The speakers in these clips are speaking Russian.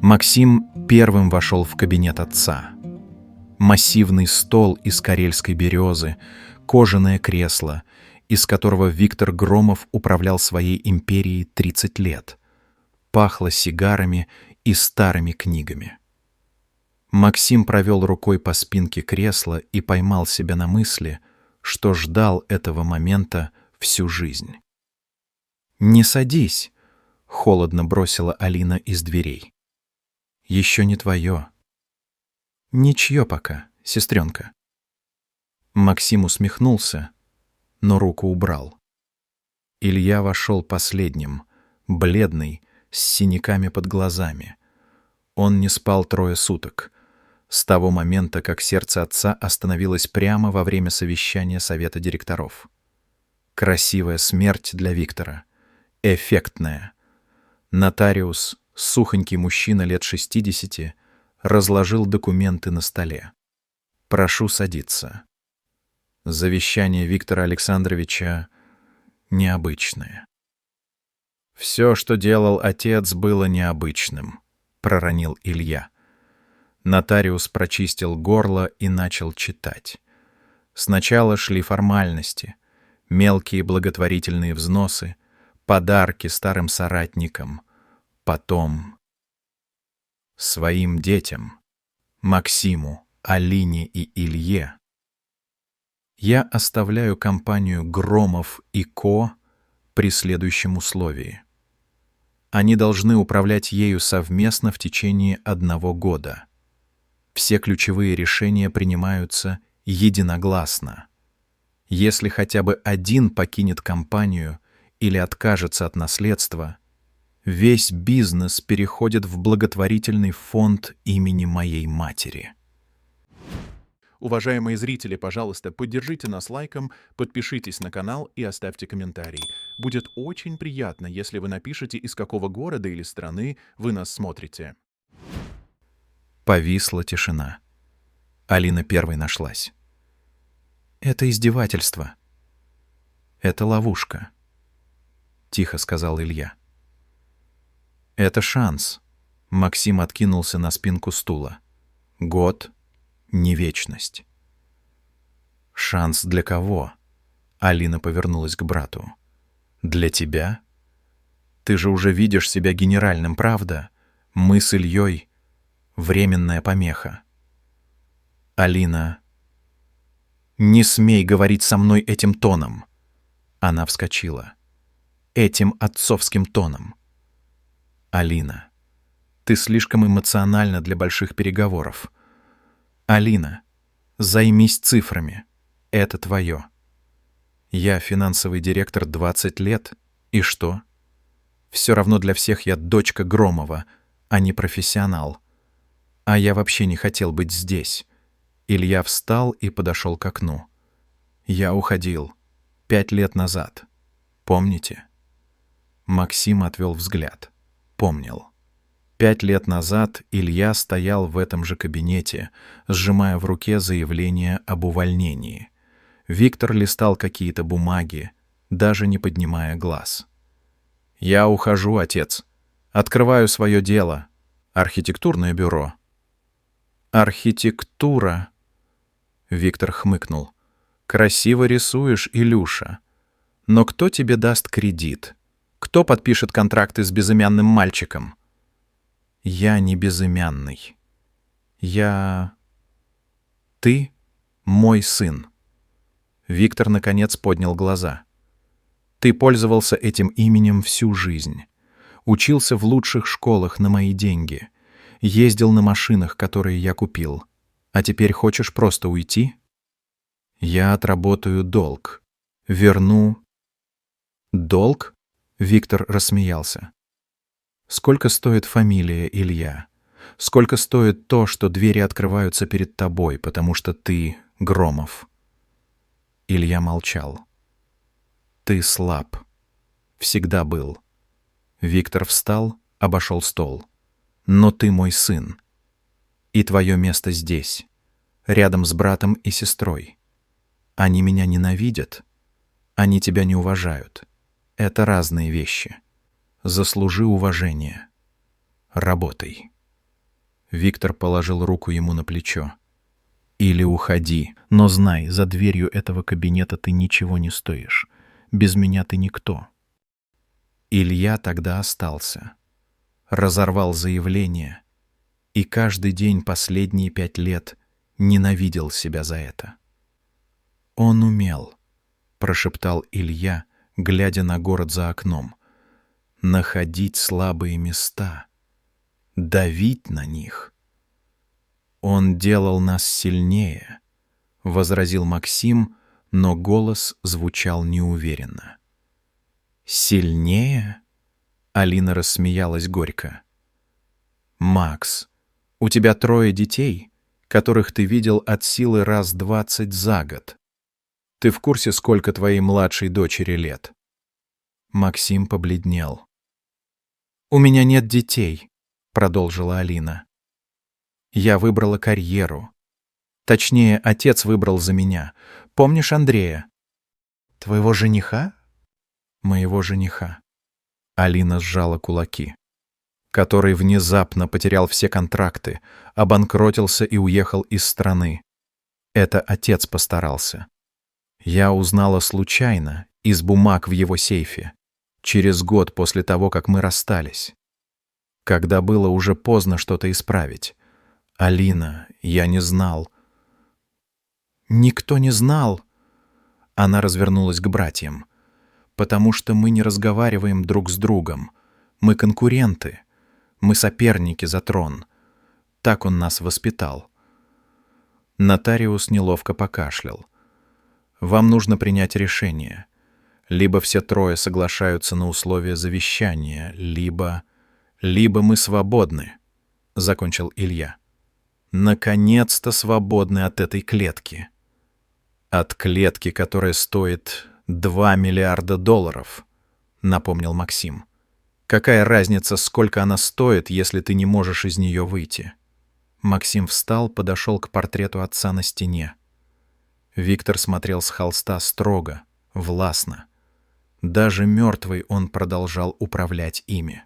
Максим первым вошел в кабинет отца. Массивный стол из карельской березы, кожаное кресло, из которого Виктор Громов управлял своей империей 30 лет. Пахло сигарами и старыми книгами. Максим провел рукой по спинке кресла и поймал себя на мысли, что ждал этого момента всю жизнь. «Не садись», — холодно бросила Алина из дверей. «Еще не твое». «Ничье пока, сестренка». Максим усмехнулся, но руку убрал. Илья вошел последним, бледный, с синяками под глазами. Он не спал 3 суток, с того момента, как сердце отца остановилось прямо во время совещания совета директоров. Красивая смерть для Виктора. Эффектная. Нотариус, сухонький мужчина лет 60, разложил документы на столе. «Прошу садиться». Завещание Виктора Александровича необычное. «Все, что делал отец, было необычным», — проронил Илья. Нотариус прочистил горло и начал читать. Сначала шли формальности, мелкие благотворительные взносы, подарки старым соратникам. Потом своим детям, Максиму, Алине и Илье, я оставляю компанию «Громов и Ко» при следующем условии. Они должны управлять ею совместно в течение 1 года. Все ключевые решения принимаются единогласно. Если хотя бы один покинет компанию или откажется от наследства, весь бизнес переходит в благотворительный фонд имени моей матери. Уважаемые зрители, пожалуйста, поддержите нас лайком, подпишитесь на канал и оставьте комментарий. Будет очень приятно, если вы напишете, из какого города или страны вы нас смотрите. Повисла тишина. Алина первой нашлась. «Это издевательство. Это ловушка», — тихо сказал Илья. «Это шанс». Максим откинулся на спинку стула. «Год — не вечность». «Шанс для кого?» Алина повернулась к брату. «Для тебя? Ты же уже видишь себя генеральным, правда? Мы с Ильей — временная помеха». «Алина, не смей говорить со мной этим тоном». Она вскочила. «Этим отцовским тоном». «Алина, ты слишком эмоциональна для больших переговоров. Алина, займись цифрами. Это твое. Я финансовый директор 20 лет. И что? Все равно для всех я дочка Громова, а не профессионал. А я вообще не хотел быть здесь». Илья встал и подошел к окну. «Я уходил 5 лет назад. Помните?» Максим отвел взгляд. Помнил. 5 лет назад Илья стоял в этом же кабинете, сжимая в руке заявление об увольнении. Виктор листал какие-то бумаги, даже не поднимая глаз. «Я ухожу, отец. Открываю свое дело. Архитектурное бюро». «Архитектура», — Виктор хмыкнул. «Красиво рисуешь, Илюша. Но кто тебе даст кредит? Кто подпишет контракты с безымянным мальчиком?» «Я не безымянный. Ты мой сын». Виктор, наконец, поднял глаза. «Ты пользовался этим именем всю жизнь. Учился в лучших школах на мои деньги. Ездил на машинах, которые я купил. А теперь хочешь просто уйти? Я отработаю долг. Верну...» «Долг?» — Виктор рассмеялся. «Сколько стоит фамилия, Илья? Сколько стоит то, что двери открываются перед тобой, потому что ты Громов?» Илья молчал. «Ты слаб. Всегда был». Виктор встал, обошел стол. «Но ты мой сын. И твое место здесь, рядом с братом и сестрой. Они меня ненавидят. Они тебя не уважают. Это разные вещи. Заслужи уважение. работай». Виктор положил руку ему на плечо. «Или уходи, но знай, за дверью этого кабинета ты ничего не стоишь. Без меня ты никто». Илья тогда остался. Разорвал заявление. И каждый день последние 5 лет ненавидел себя за это. «Он умел», — прошептал Илья, глядя на город за окном, «находить слабые места, давить на них». «Он делал нас сильнее», — возразил Максим, но голос звучал неуверенно. «Сильнее?» — Алина рассмеялась горько. «Макс, у тебя 3 детей, которых ты видел от силы раз 20 за год. Ты в курсе, сколько твоей младшей дочери лет?» Максим побледнел. «У меня нет детей», — продолжила Алина. «Я выбрала карьеру. Точнее, отец выбрал за меня. Помнишь Андрея?» «Твоего жениха?» «Моего жениха». Алина сжала кулаки. «Который внезапно потерял все контракты, обанкротился и уехал из страны. Это отец постарался. Я узнала случайно, из бумаг в его сейфе, через год после того, как мы расстались. Когда было уже поздно что-то исправить. Алина, я не знал». «Никто не знал». Она развернулась к братьям. «Потому что мы не разговариваем друг с другом. Мы конкуренты. Мы соперники за трон. Так он нас воспитал». Нотариус неловко покашлял. «Вам нужно принять решение. Либо все 3 соглашаются на условия завещания, либо мы свободны», — закончил Илья. «Наконец-то свободны от этой клетки. От клетки, которая стоит $2 миллиарда», — напомнил Максим. «Какая разница, сколько она стоит, если ты не можешь из нее выйти?» Максим встал, подошел к портрету отца на стене. Виктор смотрел с холста строго, властно. Даже мертвый он продолжал управлять ими.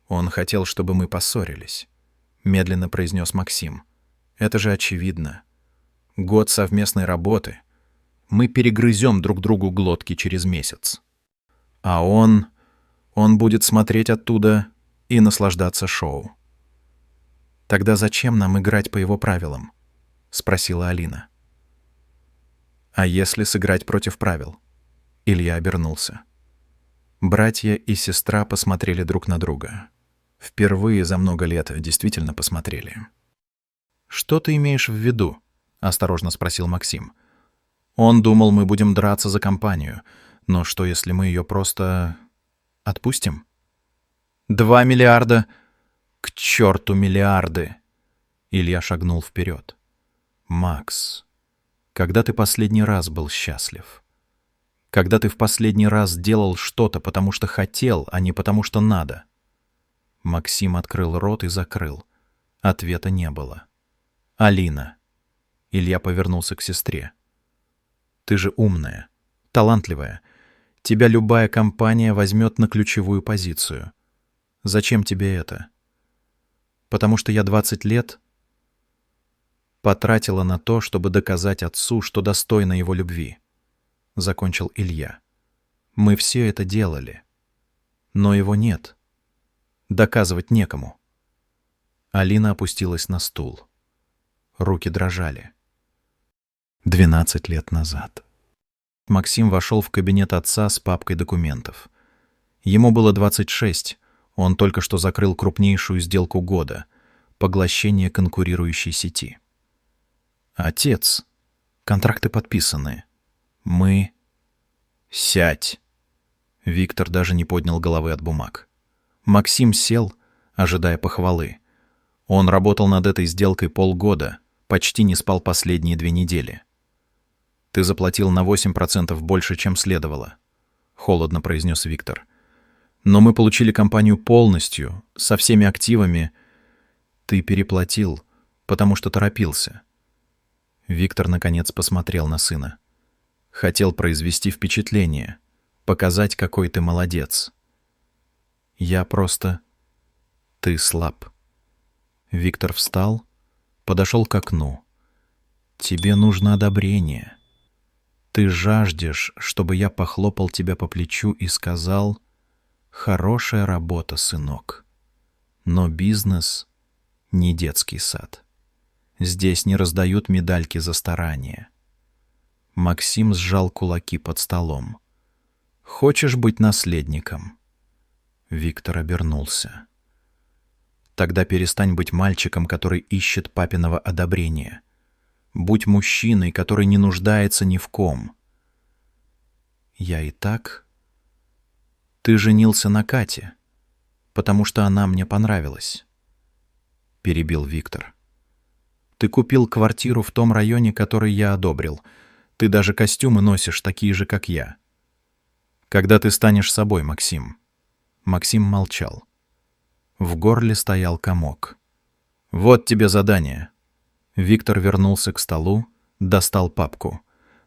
«Он хотел, чтобы мы поссорились», — медленно произнес Максим. «Это же очевидно. Год совместной работы. Мы перегрызем друг другу глотки через месяц. А он будет смотреть оттуда и наслаждаться шоу». «Тогда зачем нам играть по его правилам?» — спросила Алина. «А если сыграть против правил?» Илья обернулся. Братья и сестра посмотрели друг на друга. Впервые за много лет действительно посмотрели. «Что ты имеешь в виду?» — осторожно спросил Максим. «Он думал, мы будем драться за компанию. Но что, если мы ее просто отпустим?» «2 миллиарда! К черту миллиарды!» Илья шагнул вперед. «Макс, когда ты последний раз был счастлив? Когда ты в последний раз делал что-то, потому что хотел, а не потому что надо?» Максим открыл рот и закрыл. Ответа не было. «Алина». Илья повернулся к сестре. «Ты же умная, талантливая. Тебя любая компания возьмет на ключевую позицию. Зачем тебе это? Потому что я 20 лет потратила на то, чтобы доказать отцу, что достойна его любви», — закончил Илья. «Мы все это делали. Но его нет. Доказывать некому». Алина опустилась на стул. Руки дрожали. 12 лет назад. Максим вошел в кабинет отца с папкой документов. Ему было 26. Он только что закрыл крупнейшую сделку года — поглощение конкурирующей сети. «Отец, контракты подписаны. Мы...» «Сядь!» Виктор даже не поднял головы от бумаг. Максим сел, ожидая похвалы. Он работал над этой сделкой полгода, почти не спал последние 2 недели. «Ты заплатил на 8% больше, чем следовало», — холодно произнес Виктор. «Но мы получили компанию полностью, со всеми активами. Ты переплатил, потому что торопился». Виктор, наконец, посмотрел на сына. «Хотел произвести впечатление, показать, какой ты молодец. Я просто...» Ты слаб. Виктор встал, подошел к окну. Тебе нужно одобрение. Ты жаждешь, чтобы я похлопал тебя по плечу и сказал: «Хорошая работа, сынок». Но бизнес — не детский сад. Здесь не раздают медальки за старание. Максим сжал кулаки под столом. «Хочешь быть наследником?» Виктор обернулся. «Тогда перестань быть мальчиком, который ищет папиного одобрения. Будь мужчиной, который не нуждается ни в ком». «Я и так...» «Ты женился на Кате, потому что она мне понравилась», — перебил Виктор. «Ты купил квартиру в том районе, который я одобрил. Ты даже костюмы носишь такие же, как я. Когда ты станешь собой, Максим?» Максим молчал. В горле стоял комок. «Вот тебе задание». Виктор вернулся к столу, достал папку.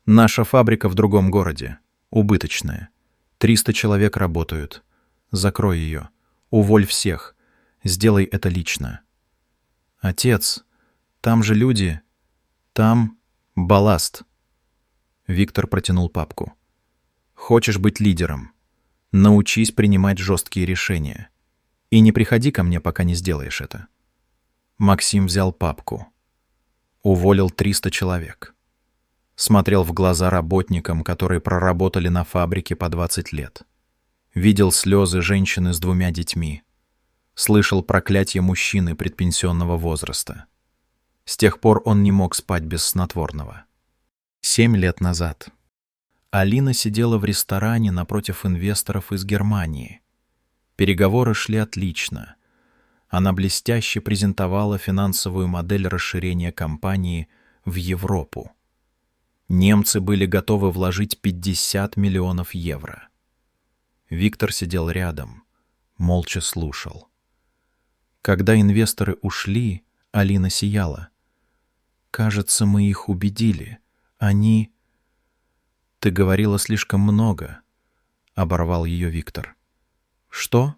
«Наша фабрика в другом городе. Убыточная. 300 человек работают. Закрой ее. Уволь всех. Сделай это лично». «Отец, там же люди. Там балласт». Виктор протянул папку. «Хочешь быть лидером? Научись принимать жесткие решения. И не приходи ко мне, пока не сделаешь это». Максим взял папку. Уволил 300 человек. Смотрел в глаза работникам, которые проработали на фабрике по 20 лет. Видел слезы женщины с 2 детьми. Слышал проклятие мужчины предпенсионного возраста. С тех пор он не мог спать без снотворного. 7 лет назад Алина сидела в ресторане напротив инвесторов из Германии. Переговоры шли отлично. Она блестяще презентовала финансовую модель расширения компании в Европу. Немцы были готовы вложить 50 миллионов евро. Виктор сидел рядом, молча слушал. Когда инвесторы ушли, Алина сияла. «Кажется, мы их убедили. Они...» «Ты говорила слишком много», — оборвал ее Виктор. «Что?»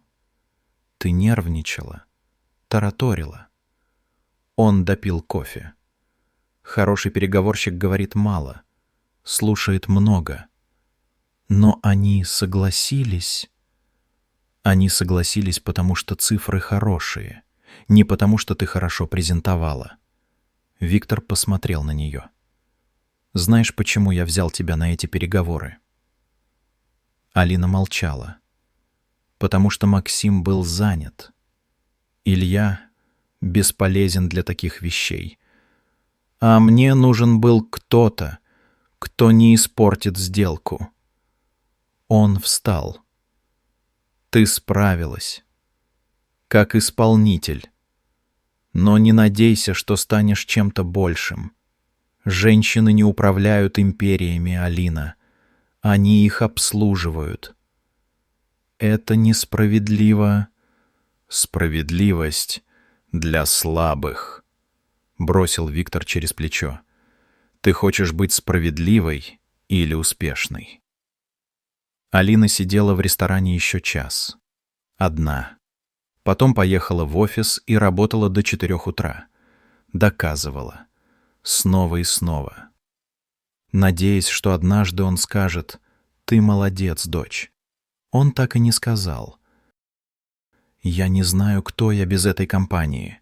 «Ты нервничала, тараторила». Он допил кофе. Хороший переговорщик говорит мало, слушает много. Но они согласились. Они согласились, потому что цифры хорошие, не потому что ты хорошо презентовала. Виктор посмотрел на нее. «Знаешь, почему я взял тебя на эти переговоры?» Алина молчала. «Потому что Максим был занят. Илья бесполезен для таких вещей. А мне нужен был кто-то, кто не испортит сделку». Он встал. «Ты справилась. Как исполнитель. Но не надейся, что станешь чем-то большим. Женщины не управляют империями, Алина. Они их обслуживают. Это несправедливо. Справедливость для слабых», — бросил Виктор через плечо. «Ты хочешь быть справедливой или успешной?» Алина сидела в ресторане еще час. Одна. Потом поехала в офис и работала до 4 утра. Доказывала. Снова и снова. Надеясь, что однажды он скажет: «Ты молодец, дочь». Он так и не сказал. «Я не знаю, кто я без этой компании».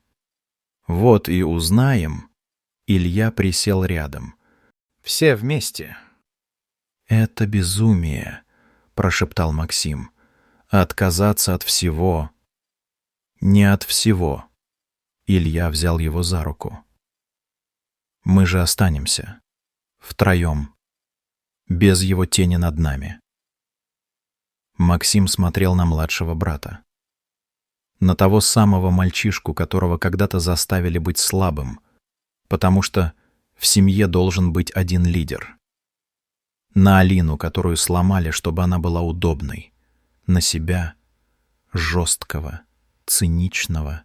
«Вот и узнаем». Илья присел рядом. «Все вместе». «Это безумие», — прошептал Максим. «Отказаться от всего». «Не от всего». Илья взял его за руку. «Мы же останемся. Втроем. Без его тени над нами». Максим смотрел на младшего брата. На того самого мальчишку, которого когда-то заставили быть слабым, потому что в семье должен быть один лидер. На Алину, которую сломали, чтобы она была удобной. На себя, жесткого, циничного,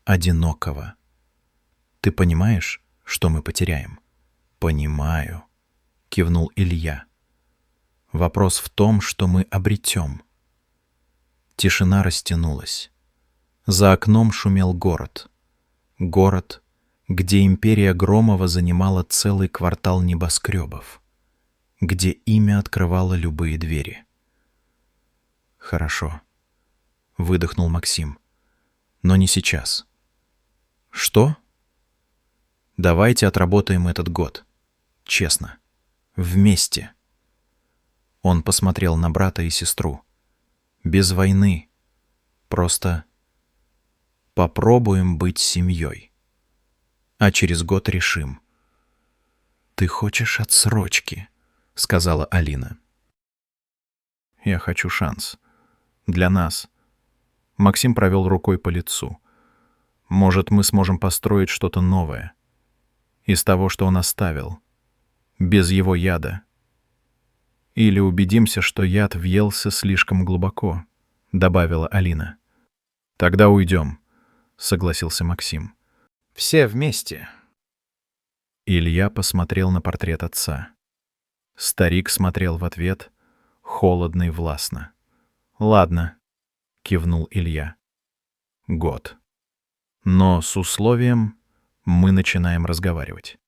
одинокого. «Ты понимаешь, что мы потеряем?» «Понимаю», — кивнул Илья. «Вопрос в том, что мы обретем». Тишина растянулась. За окном шумел город. Город, где империя Громова занимала целый квартал небоскребов, где имя открывало любые двери. «Хорошо», — выдохнул Максим, — «но не сейчас». «Что?» «Давайте отработаем этот год. Честно. Вместе». Он посмотрел на брата и сестру. «Без войны. Просто попробуем быть семьей. А через год решим». «Ты хочешь отсрочки», — сказала Алина. «Я хочу шанс. Для нас». Максим провел рукой по лицу. «Может, мы сможем построить что-то новое. Из того, что он оставил. Без его яда. Или убедимся, что яд въелся слишком глубоко», — добавила Алина. «Тогда уйдем», — согласился Максим. «Все вместе». Илья посмотрел на портрет отца. Старик смотрел в ответ, холодно и властно. «Ладно», — кивнул Илья. «Год. Но с условием мы начинаем разговаривать.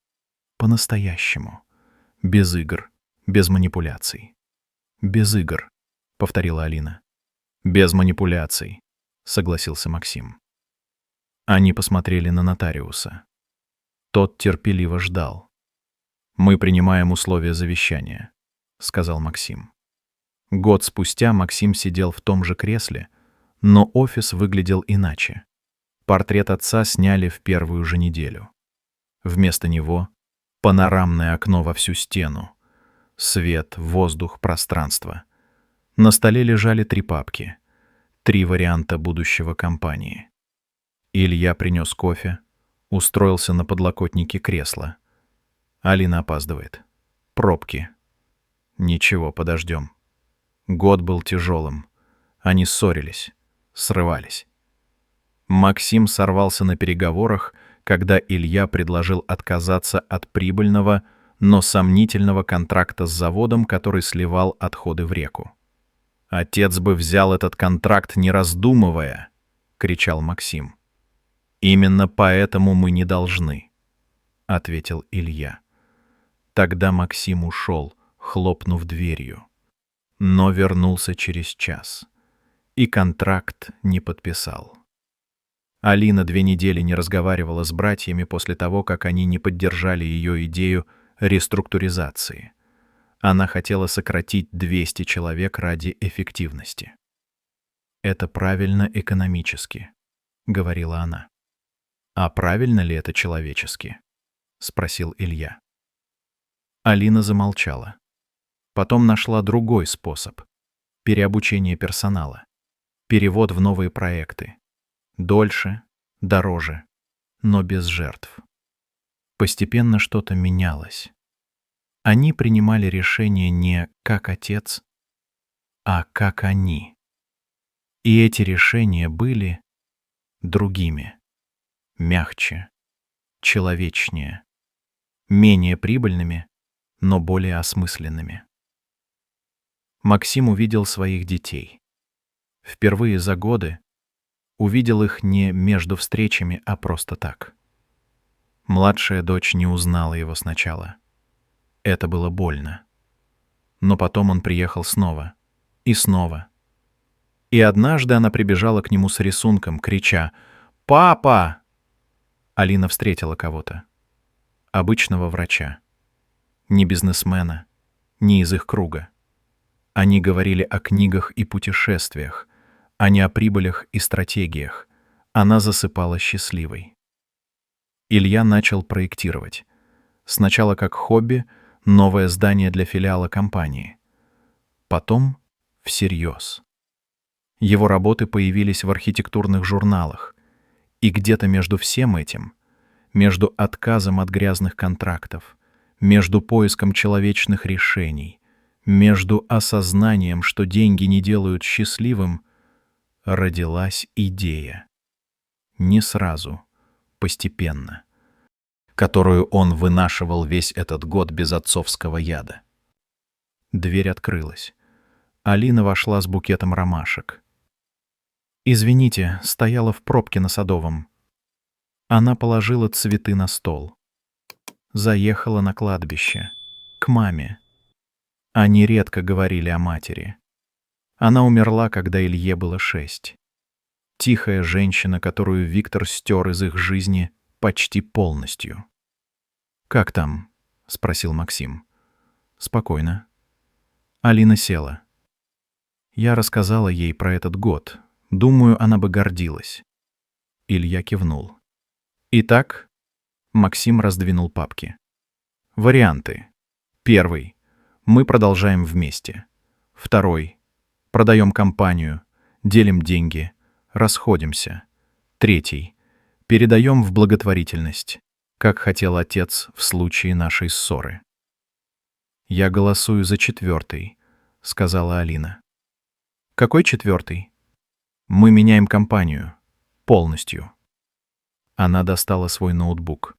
По-настоящему. Без игр, без манипуляций». «Без игр», — повторила Алина. «Без манипуляций», — согласился Максим. Они посмотрели на нотариуса. Тот терпеливо ждал. «Мы принимаем условия завещания», — сказал Максим. Год спустя Максим сидел в том же кресле, но офис выглядел иначе. Портрет отца сняли в первую же неделю. Вместо него — панорамное окно во всю стену. Свет, воздух, пространство. На столе лежали 3 папки. 3 варианта будущего компании. Илья принес кофе, устроился на подлокотнике кресла. Алина опаздывает. Пробки. Ничего, подождем. Год был тяжелым. Они ссорились, срывались. Максим сорвался на переговорах, когда Илья предложил отказаться от прибыльного, но сомнительного контракта с заводом, который сливал отходы в реку. «Отец бы взял этот контракт, не раздумывая», — кричал Максим. «Именно поэтому мы не должны», — ответил Илья. Тогда Максим ушел, хлопнув дверью, но вернулся через час и контракт не подписал. Алина 2 недели не разговаривала с братьями после того, как они не поддержали ее идею реструктуризации. Она хотела сократить 200 человек ради эффективности. «Это правильно экономически», — говорила она. «А правильно ли это человечески?» — спросил Илья. Алина замолчала. Потом нашла другой способ — переобучение персонала, перевод в новые проекты. Дольше, дороже, но без жертв. Постепенно что-то менялось. Они принимали решения не как отец, а как они. И эти решения были другими, мягче, человечнее, менее прибыльными, но более осмысленными. Максим увидел своих детей. Впервые за годы увидел их не между встречами, а просто так. Младшая дочь не узнала его сначала. Это было больно. Но потом он приехал снова. И снова. И однажды она прибежала к нему с рисунком, крича: «Папа!» Алина встретила кого-то. Обычного врача. Не бизнесмена, не из их круга. Они говорили о книгах и путешествиях, а не о прибылях и стратегиях. Она засыпала счастливой. Илья начал проектировать. Сначала как хобби новое здание для филиала компании. Потом всерьез. Его работы появились в архитектурных журналах. И где-то между всем этим, между отказом от грязных контрактов, между поиском человечных решений, между осознанием, что деньги не делают счастливым, родилась идея. Не сразу, постепенно, которую он вынашивал весь этот год без отцовского яда. Дверь открылась. Алина вошла с букетом ромашек. «Извините, стояла в пробке на Садовом». Она положила цветы на стол. Заехала на кладбище. К маме. Они редко говорили о матери. Она умерла, когда Илье было 6. Тихая женщина, которую Виктор стер из их жизни почти полностью. «Как там?» — спросил Максим. «Спокойно». Алина села. Я рассказала ей про этот год. Думаю, она бы гордилась. Илья кивнул. «Итак?» — Максим раздвинул папки. «Варианты. 1. Мы продолжаем вместе. 2. Продаем компанию, делим деньги, расходимся. 3. Передаем в благотворительность, как хотел отец в случае нашей ссоры». «Я голосую за 4, — сказала Алина. «Какой 4? Мы меняем компанию. Полностью». Она достала свой ноутбук.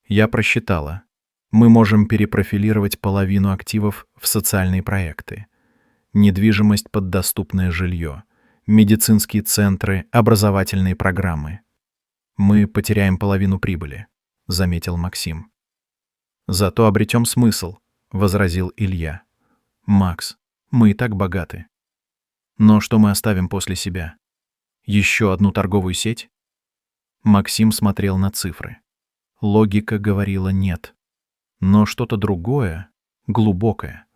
«Я просчитала. Мы можем перепрофилировать половину активов в социальные проекты. Недвижимость под доступное жилье, медицинские центры, образовательные программы. Мы потеряем половину прибыли», — заметил Максим. «Зато обретем смысл», — возразил Илья. «Макс, мы и так богаты. Но что мы оставим после себя? Еще одну торговую сеть?» Максим смотрел на цифры. Логика говорила «нет». Но что-то другое, глубокое,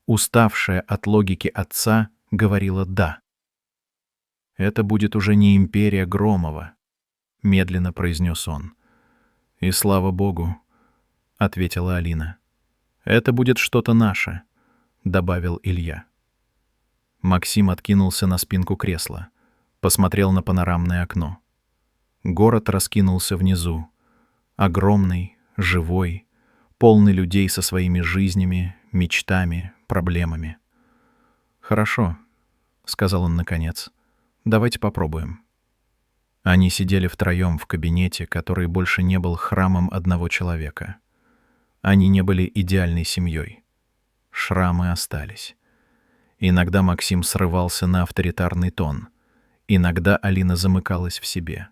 уставшее от логики отца, говорило «да». «Это будет уже не империя Громова», — медленно произнес он. «И слава богу», — ответила Алина. «Это будет что-то наше», — добавил Илья. Максим откинулся на спинку кресла, посмотрел на панорамное окно. Город раскинулся внизу. Огромный, живой, полный людей со своими жизнями, мечтами, проблемами. «Хорошо», — сказал он наконец. «Давайте попробуем». Они сидели втроем в кабинете, который больше не был храмом одного человека. Они не были идеальной семьей. Шрамы остались. Иногда Максим срывался на авторитарный тон. Иногда Алина замыкалась в себе.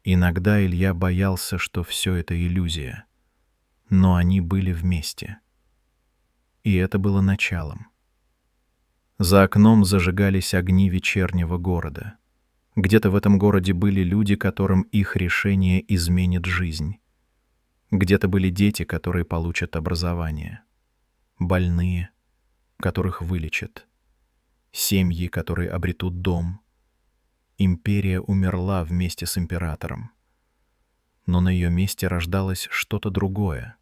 Иногда Илья боялся, что все это иллюзия. Но они были вместе. И это было началом. За окном зажигались огни вечернего города. Где-то в этом городе были люди, которым их решение изменит жизнь. Где-то были дети, которые получат образование. Больные, которых вылечат. Семьи, которые обретут дом. Империя умерла вместе с императором. Но на ее месте рождалось что-то другое,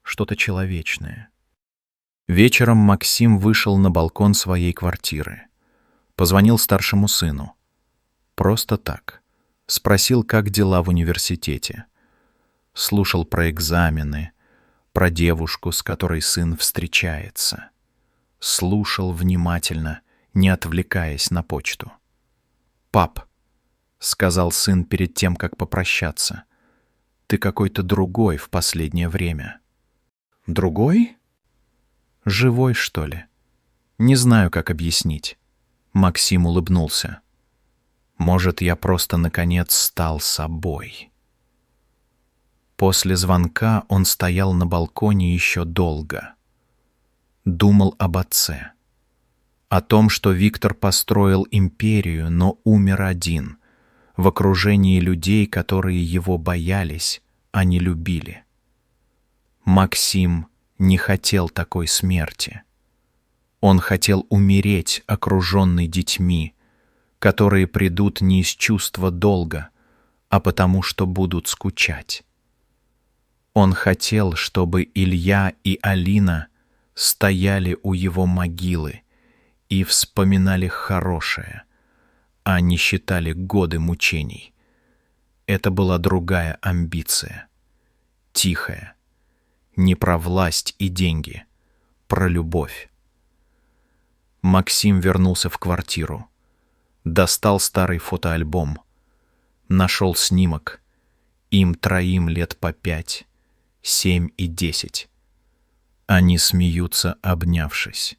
что-то человечное. Вечером Максим вышел на балкон своей квартиры. Позвонил старшему сыну. Просто так. Спросил, как дела в университете. Слушал про экзамены, про девушку, с которой сын встречается. Слушал внимательно, не отвлекаясь на почту. «Пап», — сказал сын перед тем, как попрощаться, — «ты какой-то другой в последнее время». «Другой? Живой, что ли? Не знаю, как объяснить». Максим улыбнулся. «Может, я просто, наконец, стал собой». После звонка он стоял на балконе еще долго. Думал об отце. О том, что Виктор построил империю, но умер один, в окружении людей, которые его боялись, а не любили. Максим не хотел такой смерти. Он хотел умереть, окруженный детьми, которые придут не из чувства долга, а потому что будут скучать. Он хотел, чтобы Илья и Алина стояли у его могилы и вспоминали хорошее, а не считали годы мучений. Это была другая амбиция, тихая, не про власть и деньги, про любовь. Максим вернулся в квартиру, достал старый фотоальбом, нашел снимок, им троим лет по 5, 7 и 10. Они смеются, обнявшись.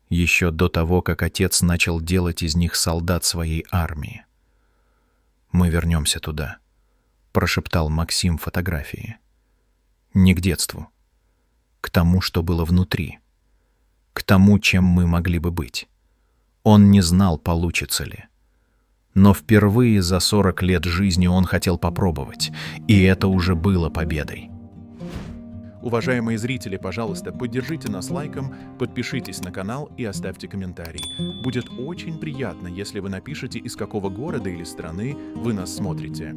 Еще до того, как отец начал делать из них солдат своей армии. «Мы вернемся туда», — прошептал Максим фотографии. «Не к детству. К тому, что было внутри. К тому, чем мы могли бы быть. Он не знал, получится ли. Но впервые за 40 лет жизни он хотел попробовать, и это уже было победой». Уважаемые зрители, пожалуйста, поддержите нас лайком, подпишитесь на канал и оставьте комментарий. Будет очень приятно, если вы напишите, из какого города или страны вы нас смотрите.